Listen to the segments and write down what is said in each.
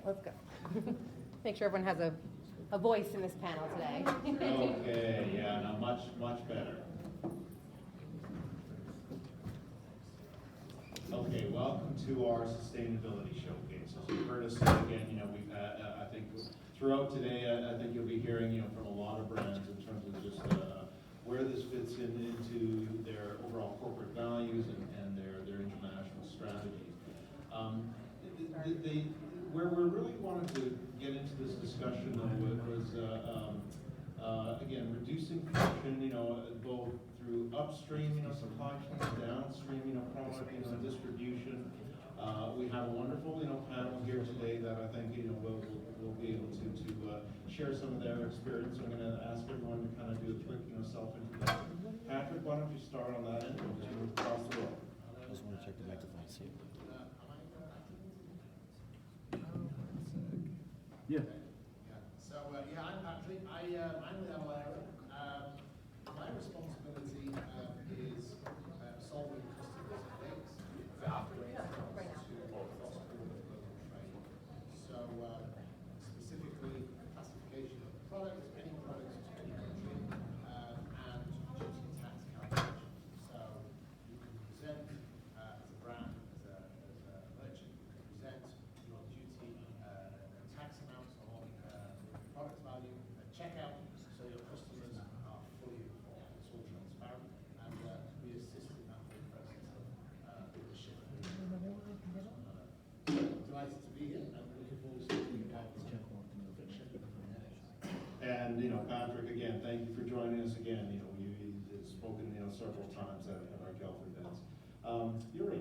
let's go. Make sure everyone has a voice in this panel today. Okay, yeah, no, much better. Okay, welcome to our sustainability showcase. As you've heard us say again, we've had, I think throughout today, I think you'll be hearing, from a lot of brands in terms of just where this fits into their overall corporate values and their international strategies. Where we really wanted to get into this discussion though was again reducing friction, both through upstream, supply chain, downstream, product, distribution. We have a wonderful, panel here today that I think, we'll be able to share some of their experience. I'm going to ask everyone to kind of do a quick, self-introduction. Patrick, why don't you start on that end and just move across the row? I just want to check the microphone, see. Yeah. So, I'm Patrick. I'm with Avalera. My responsibility is solving customers' headaches for upgrades to cross-border global trade. So, specifically, classification of products, any products to any country, and duty tax calculation. So, you can present as a brand, as a merchant, you can present your duty tax amounts on product value at checkout, so your customers are fully informed. It's all transparent, and we assist in that whole process of the shift. Delighted to be here, and looking forward to speaking about friction. And Patrick, again, thank you for joining us again. You've spoken, several times at our GELF events. Yuri.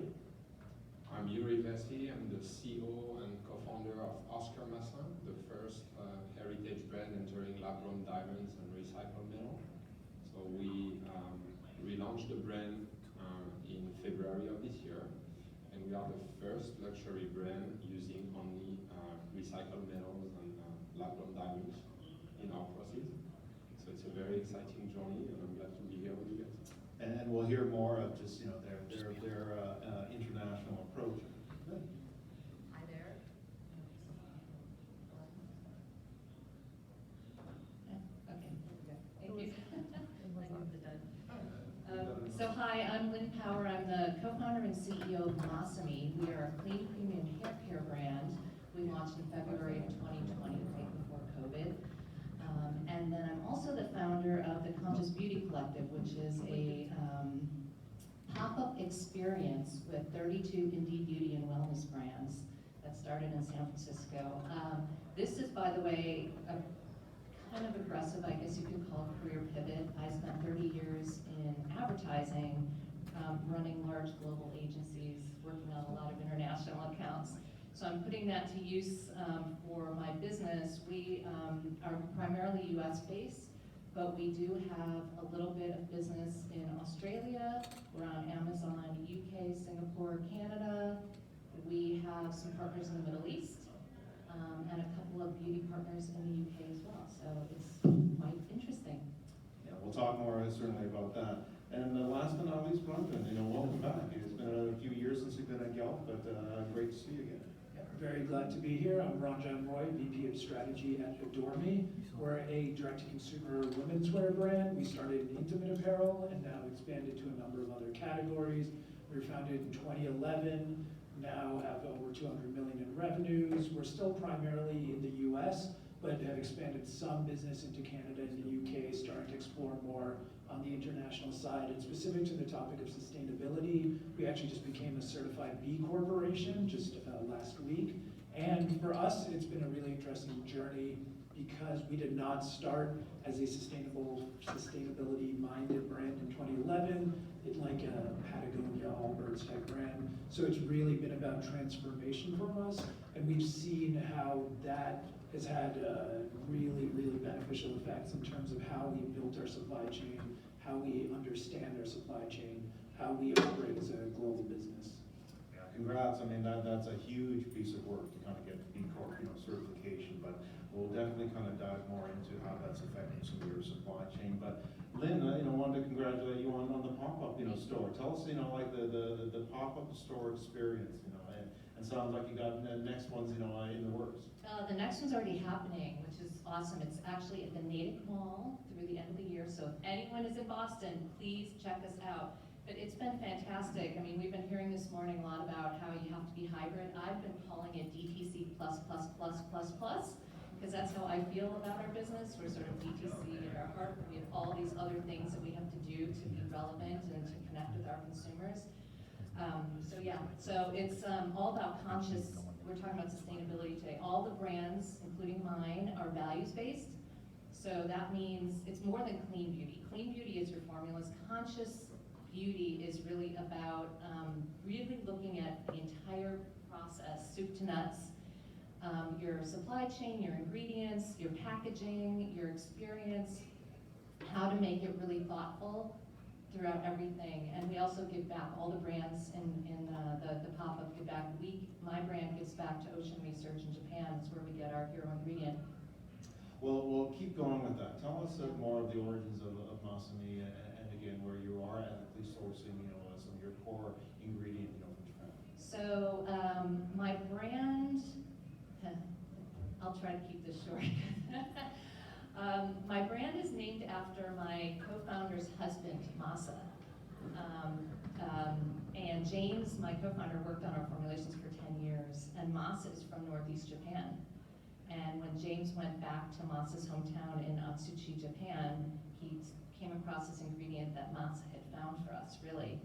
I'm Yuri Vessi. I'm the CEO and co-founder of Oscar Massin, the first heritage brand entering lab-grown diamonds and recycled metal. So we relaunched the brand in February of this year, and we are the first luxury brand using only recycled metals and lab-grown diamonds in our process. So it's a very exciting journey, and I'm glad to be here with you guys. And we'll hear more of just, their international approach. Hi there. Okay, thank you. So hi, I'm Lynn Power. I'm the co-founder and CEO of Mossamy. We are a clean premium hair care brand. We launched in February of 2020, right before COVID. And then I'm also the founder of the Conscious Beauty Collective, which is a pop-up experience with 32 indie beauty and wellness brands that started in San Francisco. This is, by the way, a kind of aggressive, I guess you could call it, career pivot. I spent 30 years in advertising, running large global agencies, working on a lot of international accounts. So I'm putting that to use for my business. We are primarily US based, but we do have a little bit of business in Australia. We're on Amazon, UK, Singapore, Canada. We have some partners in the Middle East, and a couple of beauty partners in the UK as well. So it's quite interesting. Yeah, we'll talk more certainly about that. And last but not least, Bronson, welcome back. It's been a few years since you've been at GELF, but great to see you again. Very glad to be here. I'm Ranjan Roy, VP of Strategy at Adore Me. We're a direct-to-consumer women's wear brand. We started in intimate apparel and now expanded to a number of other categories. We were founded in 2011, now have over 200 million in revenues. We're still primarily in the US, but have expanded some business into Canada and the UK, starting to explore more on the international side. And specific to the topic of sustainability, we actually just became a certified B Corporation just last week. And for us, it's been a really interesting journey because we did not start as a sustainability-minded brand in 2011, like a Patagonia, Allbirds type brand. So it's really been about transformation for us, and we've seen how that has had really, really beneficial effects in terms of how we built our supply chain, how we understand our supply chain, how we operate as a global business. Yeah, congrats. I mean, that's a huge piece of work to kind of get B Corp certification, but we'll definitely kind of dive more into how that's affecting some of your supply chain. But Lynn, wanted to congratulate you on the pop-up store. Tell us, like the pop-up store experience, And sounds like you got the next ones, in the works. The next one's already happening, which is awesome. It's actually at the Natick Mall through the end of the year. So if anyone is in Boston, please check us out. But it's been fantastic. I mean, we've been hearing this morning a lot about how you have to be hybrid. I've been calling it DTC plus, because that's how I feel about our business. We're sort of DTC at our heart, but we have all these other things that we have to do to be relevant and to connect with our consumers. So it's all about conscious. We're talking about sustainability today. All the brands, including mine, are values-based. So that means it's more than clean beauty. Clean beauty is your formulas. Conscious beauty is really about really looking at the entire process, soup to nuts, your supply chain, your ingredients, your packaging, your experience, how to make it really thoughtful throughout everything. And we also give back. All the brands in the pop-up give back. My brand gives back to Ocean Research in Japan. That's where we get our hero ingredient. Well, we'll keep going with that. Tell us more of the origins of Masami, and again, where you are ethically sourcing, some of your core ingredient, from Japan. So my brand, I'll try to keep this short. My brand is named after my co-founder's husband, Masa. And James, my co-founder, worked on our formulations for 10 years, and Masa is from Northeast Japan. And when James went back to Masa's hometown in Atsuchi, Japan, he came across this ingredient that Masa had found for us, really.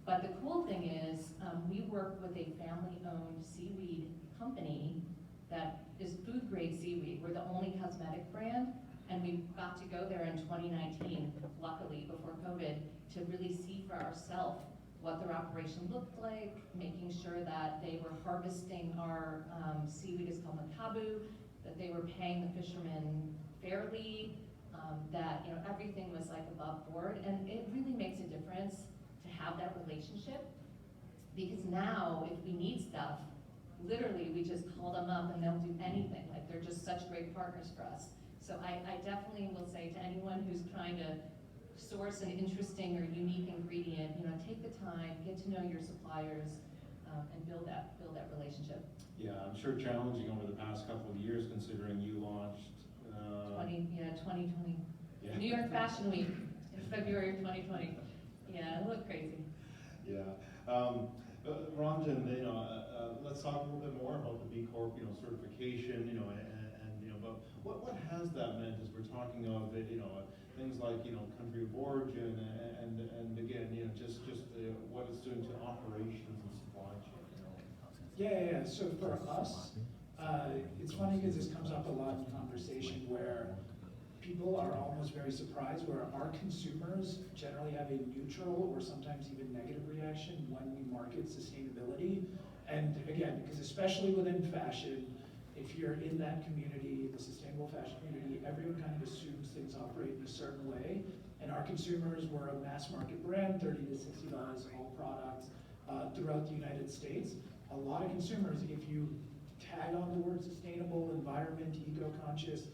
But the cool thing is, we work with a family-owned seaweed company that is food-grade seaweed. We're the only cosmetic brand, and we got to go there in 2019, luckily, before COVID, to really see for ourselves what their operation looked like, making sure that they were harvesting our seaweed is called makabu, that they were paying the fishermen fairly, that everything was like above board, and it really makes a difference to have that relationship, because now if we need stuff, literally we just call them up and they'll do anything. Like, they're just such great partners for us. So I definitely will say to anyone who's trying to source an interesting or unique ingredient, take the time, get to know your suppliers, and build that relationship. Yeah, I'm sure challenging over the past couple of years, considering you launched 2020. Yeah. New York Fashion Week in February of 2020. Yeah, it looked crazy. Yeah. Ranjan, let's talk a little bit more about the B Corp, certification, but what has that meant as we're talking of it, things like, country of origin, and again, just what it's doing to operations and supply chain, Yeah. So for us, it's funny because this comes up a lot in conversation where people are almost very surprised where our consumers generally have a neutral or sometimes even negative reaction when we market sustainability. And again, because especially within fashion, if you're in that community, the sustainable fashion community, everyone kind of assumes things operate in a certain way. And our consumers were a mass market brand, $30 to $60 all products throughout the United States. A lot of consumers, if you tag on the word sustainable, environment, eco-conscious,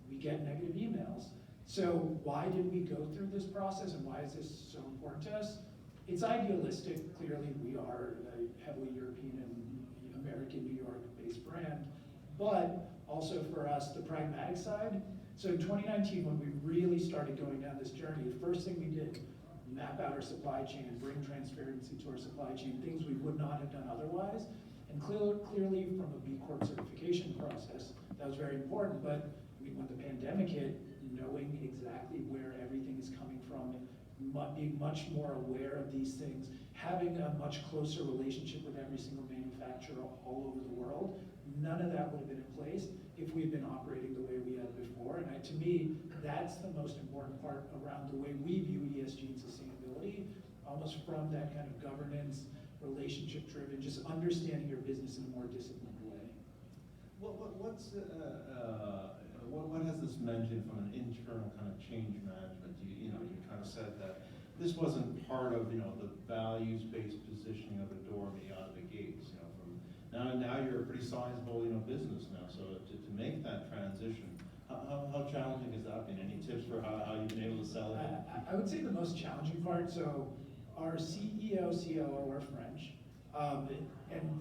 we get negative emails. So why did we go through this process, and why is this so important to us? It's idealistic. Clearly, we are a heavily European and American, New York-based brand. But also for us, the pragmatic side. So in 2019, when we really started going down this journey, the first thing we did, map out our supply chain and bring transparency to our supply chain, things we would not have done otherwise. And clearly from a B Corp certification process, that was very important. But when the pandemic hit, knowing exactly where everything is coming from, being much more aware of these things, having a much closer relationship with every single manufacturer all over the world, none of that would have been in place if we had been operating the way we had before. And to me, that's the most important part around the way we view ESG and sustainability, almost from that kind of governance, relationship-driven, just understanding your business in a more disciplined way. What has this meant from an internal kind of change management? You kind of said that this wasn't part of the values-based positioning of Adore Me out of the gates. Now you're a pretty sizable business now. So to make that transition, how challenging has that been? Any tips for how you've been able to sell it? I would say the most challenging part. So our CEO, COO are French. And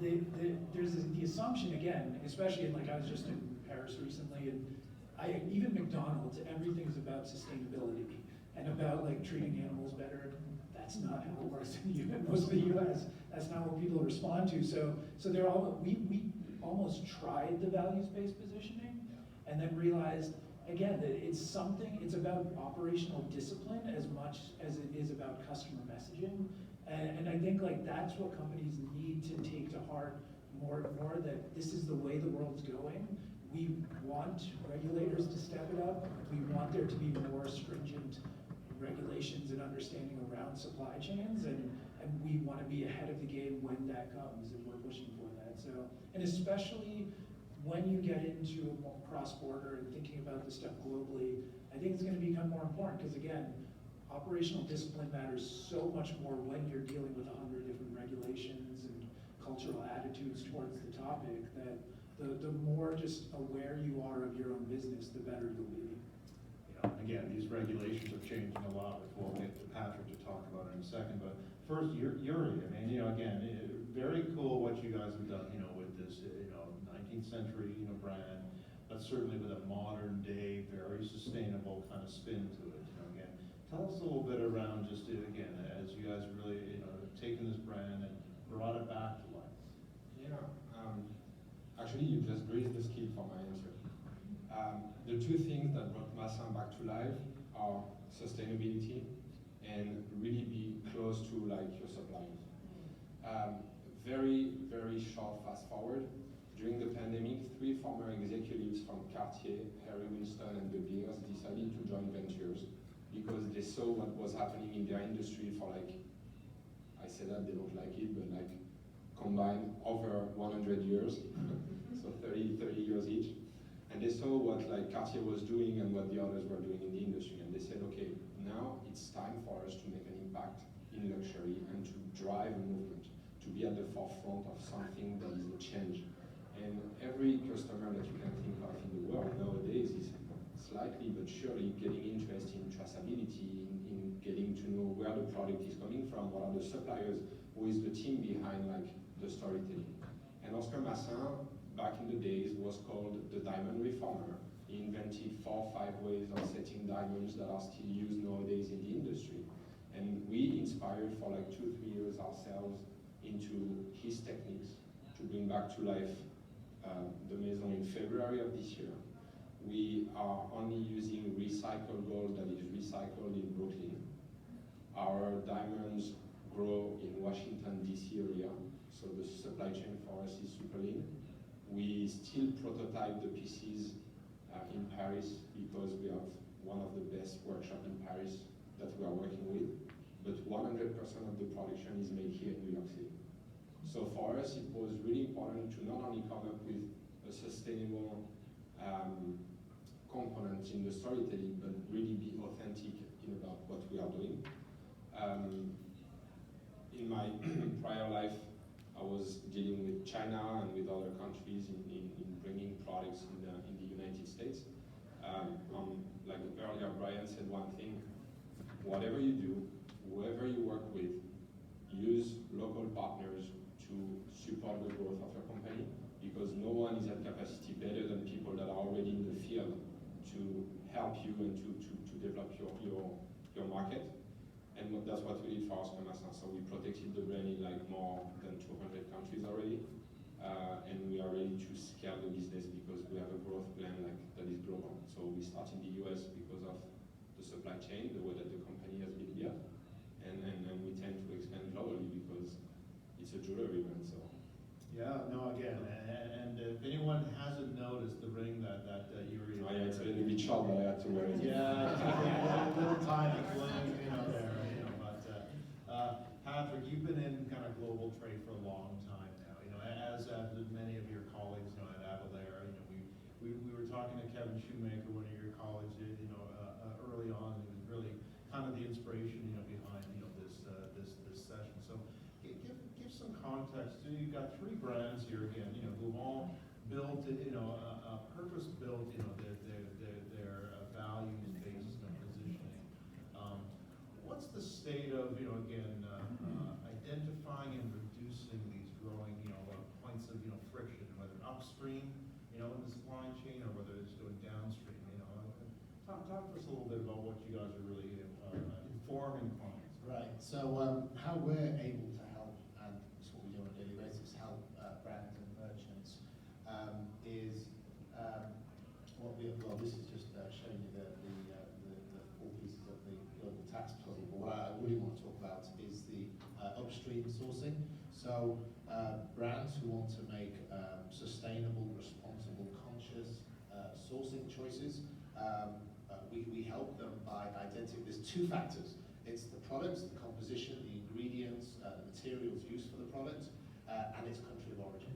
there's the assumption, again, especially in, like, I was just in Paris recently, and even McDonald's, everything is about sustainability and about, like, treating animals better. That's not how it works in most of the US. That's not what people respond to. So they're all, we almost tried the values-based positioning and then realized, again, that it's about operational discipline as much as it is about customer messaging. And I think, like, that's what companies need to take to heart more and more, that this is the way the world's going. We want regulators to step it up. We want there to be more stringent regulations and understanding around supply chains, and we want to be ahead of the game when that comes, and we're pushing for that. So, and especially when you get into cross-border and thinking about this stuff globally, I think it's going to become more important, because again, operational discipline matters so much more when you're dealing with 100 different regulations and cultural attitudes towards the topic, that the more just aware you are of your own business, the better you'll be. Again, these regulations are changing a lot, which we'll get to Patrick to talk about in a second. But first, Yuri, I mean, again, very cool what you guys have done, with this, 19th century, brand, but certainly with a modern day, very sustainable kind of spin to it. Again, tell us a little bit around just, again, as you guys really, taken this brand and brought it back to life. Yeah, actually, you just raised the skill for my answer. The two things that brought Massin back to life are sustainability and really be close to, like, your suppliers. Very, very short fast forward. During the pandemic, 3 former executives from Cartier, Harry Winston, and De Beers decided to join ventures because they saw what was happening in their industry for, like, I say that, they don't like it, but, like, combined over 100 years, so 30 years each. And they saw what, like, Cartier was doing and what the others were doing in the industry, and they said, okay, now it's time for us to make an impact in luxury and to drive a movement, to be at the forefront of something that is a change. And every customer that you can think of in the world nowadays is slightly but surely getting interested in traceability, in getting to know where the product is coming from, what are the suppliers, who is the team behind, like, the storytelling. And Oscar Massin, back in the days, was called the diamond reformer. He invented 4 or 5 ways of setting diamonds that are still used nowadays in the industry. And we inspired for, like, 2-3 years ourselves into his techniques to bring back to life the Maison in February of this year. We are only using recycled gold that is recycled in Brooklyn. Our diamonds grow in Washington, D.C. area, so the supply chain for us is super lean. We still prototype the pieces in Paris because we have one of the best workshops in Paris that we are working with, but 100% of the production is made here in New York City. So for us, it was really important to not only come up with a sustainable component in the storytelling, but really be authentic in about what we are doing. In my prior life, I was dealing with China and with other countries in bringing products in the United States. Like earlier, Brian said one thing: whatever you do, whoever you work with, use local partners to support the growth of your company, because no one is at capacity better than people that are already in the field to help you and to develop your market. And that's what we did for Oscar Massin. So we protected the brand in, like, more than 200 countries already. And we are ready to scale the business because we have a growth plan, like, that is global. So we start in the US because of the supply chain, the way that the company has been built. And we tend to expand globally because it's a jewelry brand, so. Yeah, no, again, and if anyone hasn't noticed the ring that Yuri. Oh yeah, it's a little bit short, but I had to wear it. Yeah, it's a little tiny bling, there, but Patrick, you've been in kind of global trade for a long time now, as have many of your colleagues, at Avalara. We were talking to Kevin Shoemaker, one of your colleagues, early on, and it was really kind of the inspiration, behind, this session. So give some context. You've got 3 brands here again, who've all built, a purpose-built, their values-based positioning. What's the state of, again, identifying and reducing these upstream, you know, in the supply chain, or whether it's doing downstream, you know. Talk to us a little bit about what you guys are really informing clients. Right, so how we're able to help, and it's what we do on a daily basis, help brands and merchants, is well, this is just showing you the four pieces of the global tax puzzle. But what I really want to talk about is the upstream sourcing. So brands who want to make sustainable, responsible, conscious sourcing choices, we help them by identifying. There's two factors. It's the products, the composition, the ingredients, the materials used for the product, and its country of origin.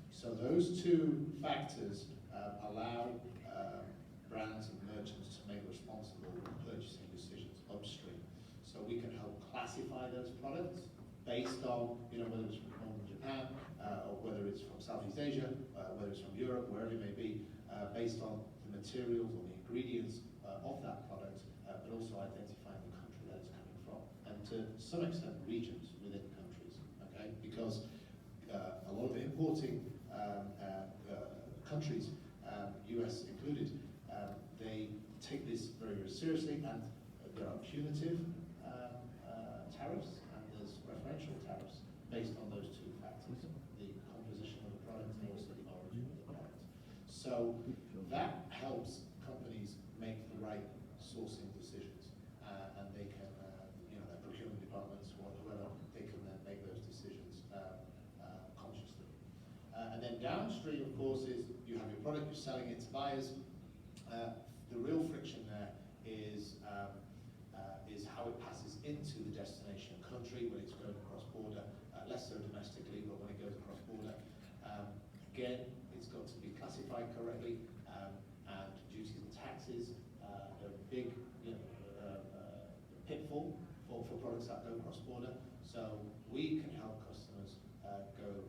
So those two factors allow brands and merchants to make responsible purchasing decisions upstream. So we can help classify those products based on, you know, whether it's from Japan, or whether it's from Southeast Asia, whether it's from Europe, wherever it may be, based on the materials or the ingredients of that product, but also identifying the country that it's coming from, and to some extent regions within countries, okay? Because a lot of the importing countries, US included, they take this very, very seriously, and there are punitive tariffs and there's preferential tariffs based on those two factors, the composition of the product and also the origin of the product. So that helps companies make the right sourcing decisions, and they can, you know, their procurement departments or whoever, they can then make those decisions consciously. And then downstream, of course, is you have your product, you're selling it to buyers. The real friction there is how it passes into the destination country when it's going across border, less so domestically, but when it goes across border. Again, it's got to be classified correctly, and duties and taxes are a big, you know, pitfall for products that go cross border. So we can help customers go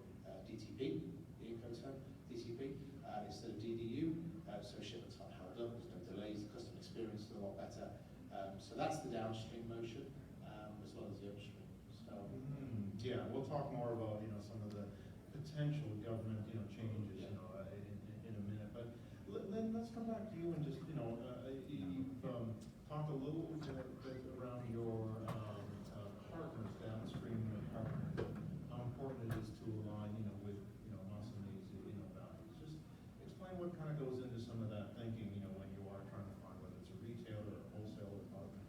DTP, the Ecotone, DTP, instead of DDU, so shipments aren't held up, there's no delays, the customer experience is a lot better. So that's the downstream motion, as well as the upstream. So yeah, we'll talk more about, you know, some of the potential government, you know, changes, Yeah. you know, in a minute. But Lynn, let's come back to you and just, you know, you've talked a little bit around your partners, downstream partners, how important it is to align, you know, with, you know, Massami's, you know, values. Just explain what kind of goes into some of that thinking, you know, when you are trying to find whether it's a retailer or a wholesaler partner.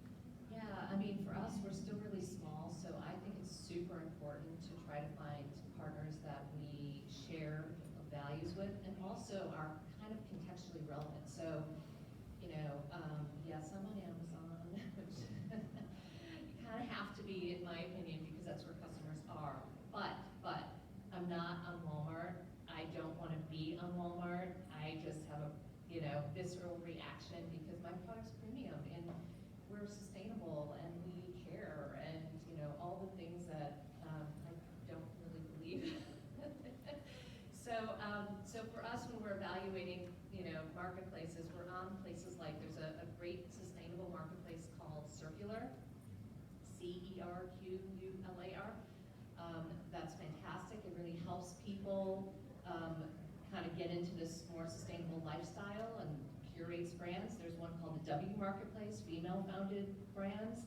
Yeah, I mean, for us, we're still really small, so I think it's super important to try to find partners that we share values with and also are kind of contextually relevant. So, you know, yes, I'm on Amazon, which you kind of have to be, in my opinion, because that's where customers are. But I'm not on Walmart. I don't want to be on Walmart. I just have a, you know, visceral reaction because my product's premium and we're sustainable and we care and, you know, all the things that I don't really believe. So for us, when we're evaluating, you know, marketplaces, we're on places like, there's a great sustainable marketplace called Circular, CERQULAR. That's fantastic. It really helps people kind of get into this more sustainable lifestyle and curates brands. There's one called the W Marketplace, female-founded brands.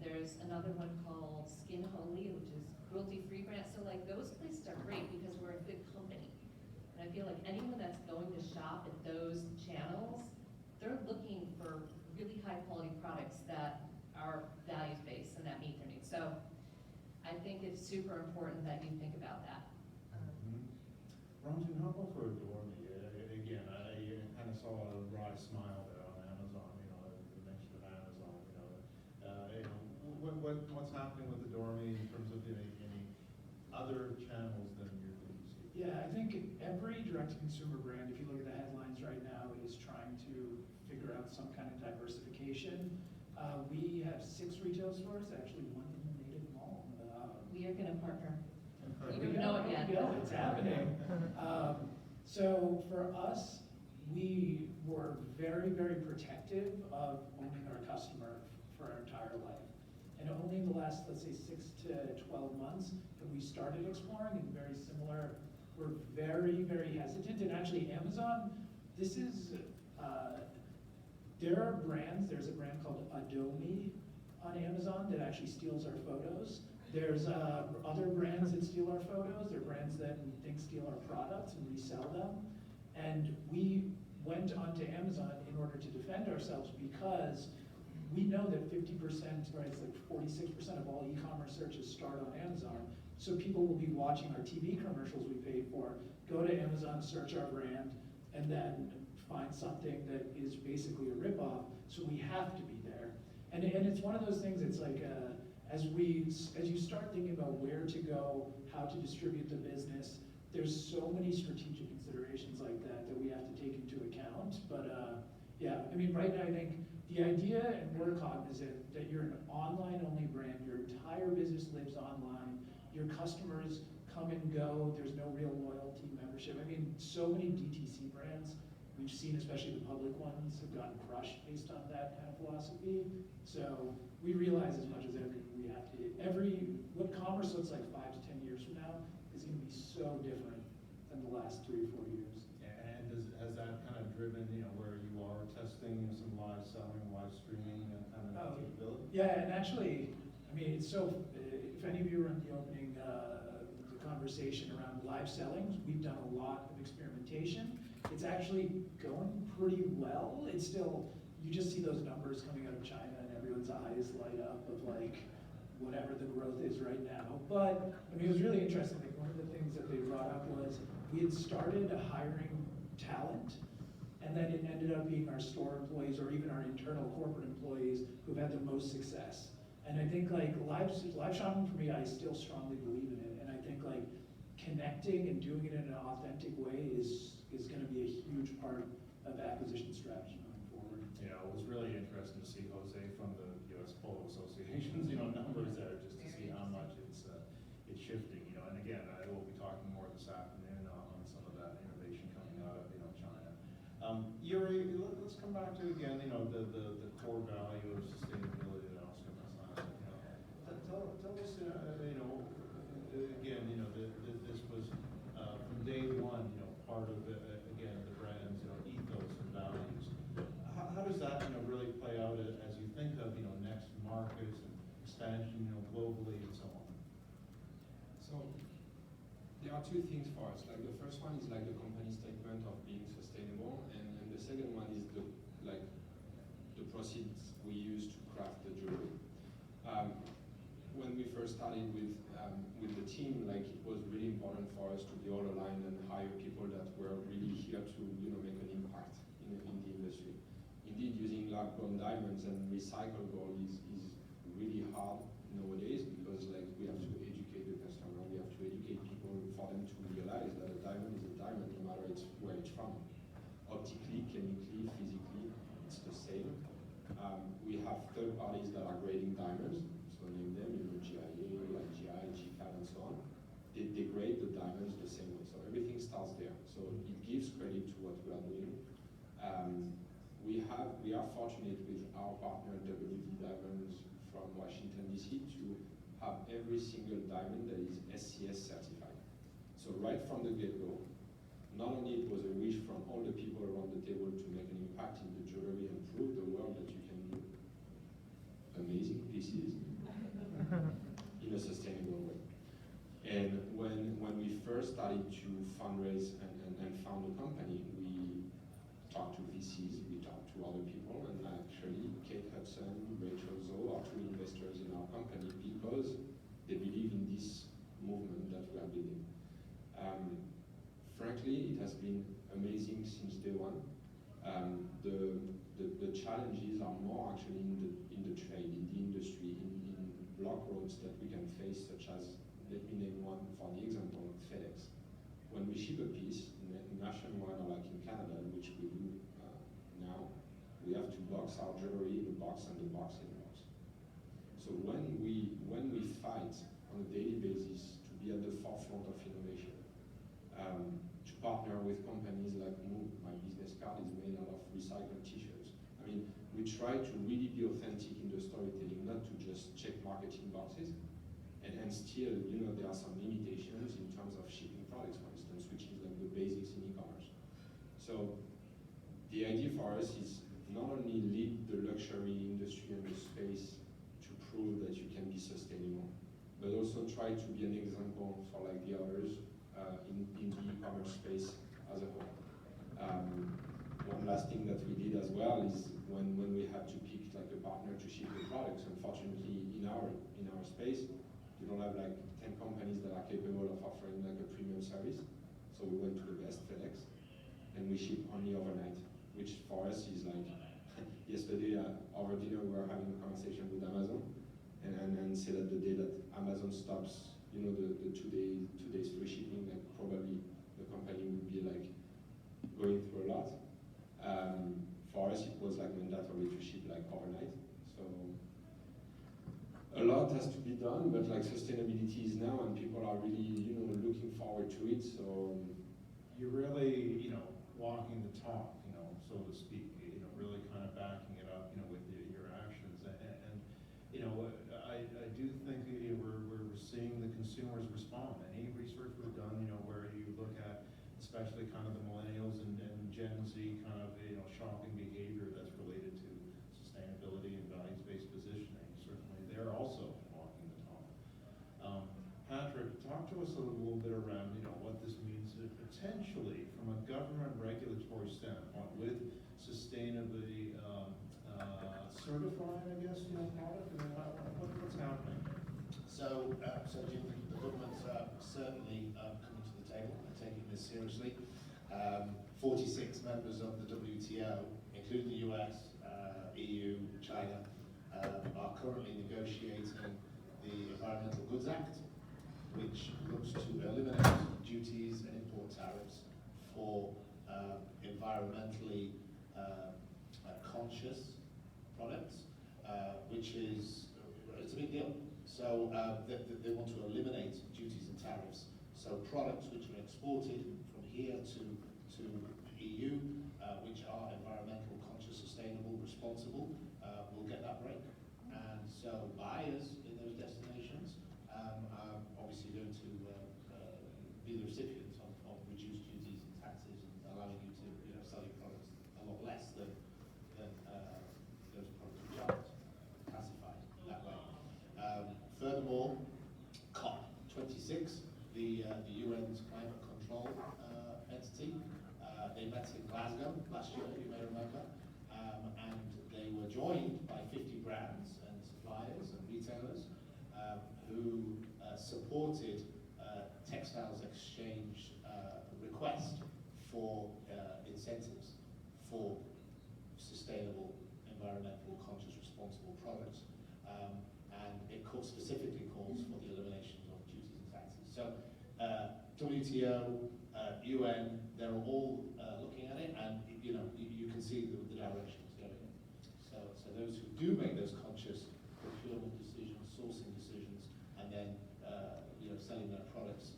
There's another one called Skin Holy, which is cruelty-free brands. So like those places are great because we're a good company. And I feel like anyone that's going to shop at those channels, they're looking for really high-quality products that are values-based and that meet their needs. So I think it's super important that you think about that. Ranjan, how about for Adore Me? Again, I kind of saw a wry smile there on Amazon, you know, the mention of Amazon, you know, what's happening with Adore Me in terms of any other channels than your DTC? Yeah, I think every direct-to-consumer brand, if you look at the headlines right now, is trying to figure out some kind of diversification. We have 6 retail stores, actually 1 in the Native Mall. We are going to partner. You don't know it yet. It's happening. So for us, we were very, very protective of owning our customer for our entire life. And only in the last, let's say, 6 to 12 months, have we started exploring in very similar were very, very hesitant. And actually Amazon, this is, there are brands, there's a brand called Adobe on Amazon that actually steals our photos. There's other brands that steal our photos. There are brands that we think steal our products and resell them. And we went onto Amazon in order to defend ourselves because we know that 50%, or it's like 46% of all e-commerce searches start on Amazon. So people will be watching our TV commercials we paid for, go to Amazon, search our brand, and then find something that is basically a ripoff. So we have to be there. And it's one of those things, it's like, as you start thinking about where to go, how to distribute the business, there's so many strategic considerations like that that we have to take into account. But yeah, I mean, right now I think the idea, and we're cognizant, that you're an online-only brand, your entire business lives online, your customers come and go, there's no real loyalty membership. I mean, so many DTC brands, we've seen, especially the public ones, have gotten crushed based on that kind of philosophy. So we realize as much as anything we have to, what commerce looks like 5 to 10 years from now is going to be so different than the last 3 or 4 years. And has that kind of driven, where you are testing some live selling, live streaming, and kind of capability? Yeah, and actually, I mean, it's so, if any of you were in the opening, the conversation around live selling, we've done a lot of experimentation. It's actually going pretty well. It's still, you just see those numbers coming out of China and everyone's eyes light up of like, whatever the growth is right now. But, I mean, it was really interesting. Like, one of the things that they brought up was we had started hiring talent, and then it ended up being our store employees or even our internal corporate employees who've had the most success. And I think like live shopping for me, I still strongly believe in it. And I think like connecting and doing it in an authentic way is going to be a huge part of acquisition strategy going forward. Yeah, it was really interesting to see, Jose, from the U.S. Polo Association's numbers there, just to see how much it's shifting. And again, I will be talking more this afternoon on some of that innovation coming out of China. Yuri, let's come back to again the core value of sustainability that Oscar Masson. Tell us again this was from day one part of again the brand's ethos and values. How does that really play out as you think of next markets and expansion globally and so on? So there are two things for us. Like the first one is like the company statement of being sustainable, and the second one is the proceeds we use to craft the jewelry. When we first started with the team, like it was really important for us to be all aligned and hire people that were really here to make an impact in the industry. Indeed, using lab-grown diamonds and recycled gold is really hard nowadays because like we have to educate the customer, we have to educate people for them to realize that a diamond is a diamond no matter where it's from. Optically, chemically, physically, it's the same. We have third parties that are grading diamonds, so name them, GIA, GI, GCAD, and so on. They grade the diamonds the same way, so everything starts there. So it gives credit to what we are doing. We are fortunate with our partner WD Diamonds from Washington DC to have every single diamond that is SCS certified. So right from the get-go, not only it was a wish from all the people around the table to make an impact in the jewelry and prove the world that you can do amazing pieces in a sustainable way. And when we first started to fundraise and found the company, we talked to VCs, we talked to other people, and actually Kate Hudson, Rachel Zoe are two investors in our company because they believe in this movement that we are building. Frankly, it has been amazing since day one. The challenges are more actually in the trade, in the industry, in block roads that we can face, such as, let me name one for the example, FedEx. When we ship a piece nationwide, or like in Canada, which we do now, we have to box our jewelry in a box and the box in a box. So when we fight on a daily basis to be at the forefront of innovation, to partner with companies like Move, my business card is made out of recycled t-shirts. I mean, we try to really be authentic in the storytelling, not to just check marketing boxes. And still, there are some limitations in terms of shipping products. For instance, we So the idea for us is not only lead the luxury industry and the space to prove that you can be sustainable, but also try to be an example for like the others in the e-commerce space as a whole. One last thing that we did as well is when we had to pick like a partner to ship the products, unfortunately in our space, you don't have like 10 companies that are capable of offering like a premium service. So we went to the best, FedEx, and we ship only overnight, which for us is like, yesterday over dinner we were having a conversation with Amazon, and said that the day that Amazon stops, you know, the 2 days free shipping, like probably the company would be like going through a lot. For us, it was like mandatory to ship like overnight. So a lot has to be done, but like sustainability is now, and people are really, you know, looking forward to it. So You're really, you know, walking the talk, you know, so to speak, you know, really kind of backing it up, you know, with your actions. And you know, I do think you know, we're seeing the consumers respond. Any research we've done, you know, where you look at, especially kind of the millennials and Gen Z kind of, you know, shopping behavior that's related to sustainability and values-based positioning, certainly they're also walking the talk. Patrick, talk to us a little bit around, you know, what this means potentially from a government regulatory standpoint with sustainability certified, I guess, you know, product, and what's happening? So Jim, the government's certainly coming to the table and taking this seriously. 46 members of the WTO, including the US, EU, China, are currently negotiating the Environmental Goods Act, which looks to eliminate duties and import tariffs for environmentally conscious products, which is it's a big deal. So they want to eliminate duties and tariffs. So products which are exported from here to EU, which are environmental conscious, sustainable, responsible, will get that break. And so buyers in those destinations are obviously going to be the recipients of reduced duties and taxes, and allowing you to, you know, sell your products a lot less than those products which aren't classified that way. Furthermore, COP26, the UN's climate control entity, they met in Glasgow last year, you may remember, and they were joined by 50 brands and suppliers and retailers who supported textiles exchange request for incentives for sustainable, environmental, conscious, responsible products. And it specifically calls for the elimination of duties and taxes. So WTO, UN, they're all looking at it, and you know, you can see the direction it's going in. So those who do make those conscious procurement decisions, sourcing decisions, and then you know, selling their products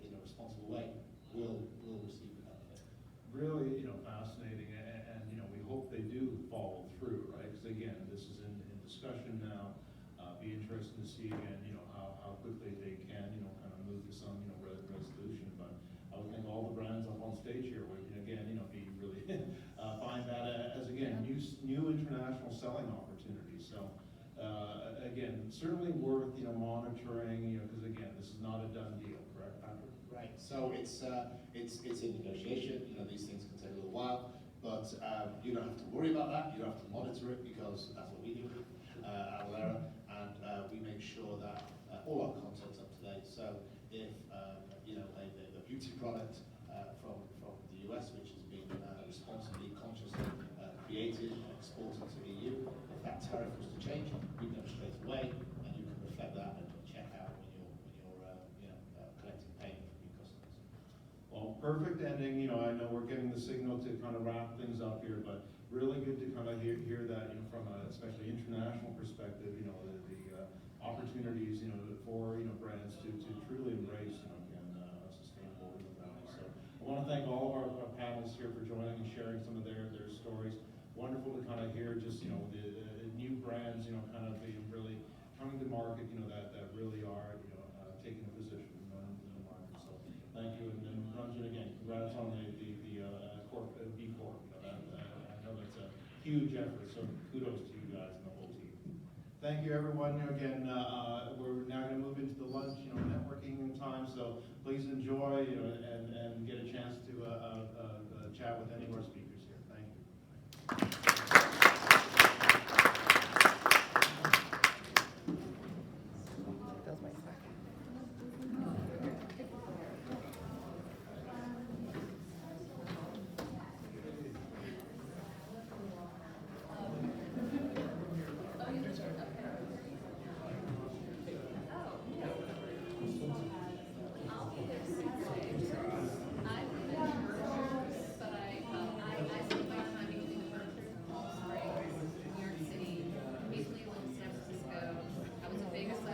in a responsible way will receive the benefit. Really, you know, fascinating, and you know, we hope they do follow through, right? Because again, this is in discussion now. Be interested to see again, you know, how quickly they can, you know, kind of move to some, you know, resolution. But I would think all the brands up on stage here would, again, you know, be really find that as again new international selling opportunities. So again, certainly worth, you know, monitoring, you know, because again, this is not a done deal, correct, Patrick? Right. So it's in negotiation. You know, these things can take a little while, but you don't have to worry about that. You don't have to monitor it, because that's what we do at Alera, and we make sure that all our content's up to date. So if you know, a beauty product from the US, which has been responsibly, consciously created and exported to the EU, if that tariff was to change, we know straight away, and you can reflect that at checkout when you're you know, collecting payment from your customers. Well, perfect ending. You know, I know we're getting the signal to kind of wrap things up here, but really good to kind of hear that, you know, from a especially international perspective, you know, the opportunities, you know, for, you know, brands to truly embrace, you know, again, sustainable value. So I want to thank all of our panelists here for joining and sharing some of their stories. Wonderful to kind of hear just, you know, the new brands, you know, kind of really coming to market, you know, that really are, you know, taking a position in the market. So thank you, and then Ranjan, again, congrats on the huge effort, so kudos to you guys and the whole team. Thank you, everyone. Again, we're now going to move into the lunch, networking time, so please enjoy, and get a chance to chat with any of our speakers here. Thank you.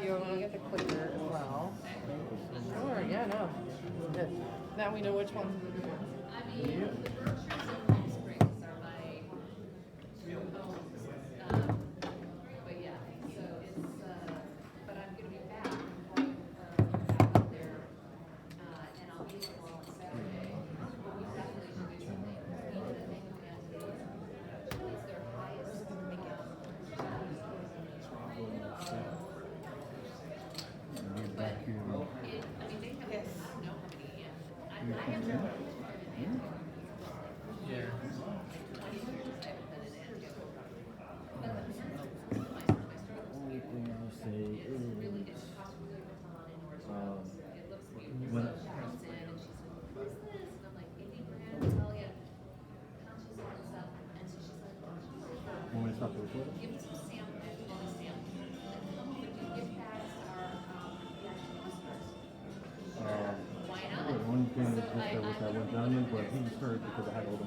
You want to get the clicker as well? Sure, yeah, no. Good. Now we know which ones. I mean, the Berkshires and Palm Springs are my homes. But yeah, so it's, but I'm gonna be back, back up there, and I'll be with them all on Saturday. We definitely should do something. We need to think it's their highest ticket. I mean, they have, I don't know how many, I have never. Yeah. Only thing I'll say is, when, want me to stop the recording? Give me some samples, all the samples. But do gift bags are, actual customers. Why not? The one thing So is just there was that one gentleman, but he was hurt because I had all the